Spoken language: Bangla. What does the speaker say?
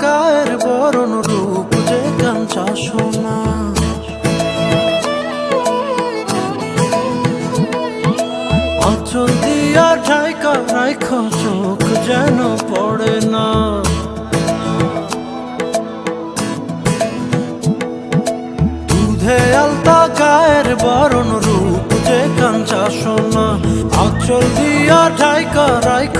গায়ের বরণ রূপ যে কাঞ্চা সোনা। আঁচল দিয়া ঢাকা রাইখা চোখ যেন পড়ে না। দুধে আলতা গায়ের বরণ রূপ যে কাঞ্চা সোনা। আঁচল দিয়া ঢাকা রাইখা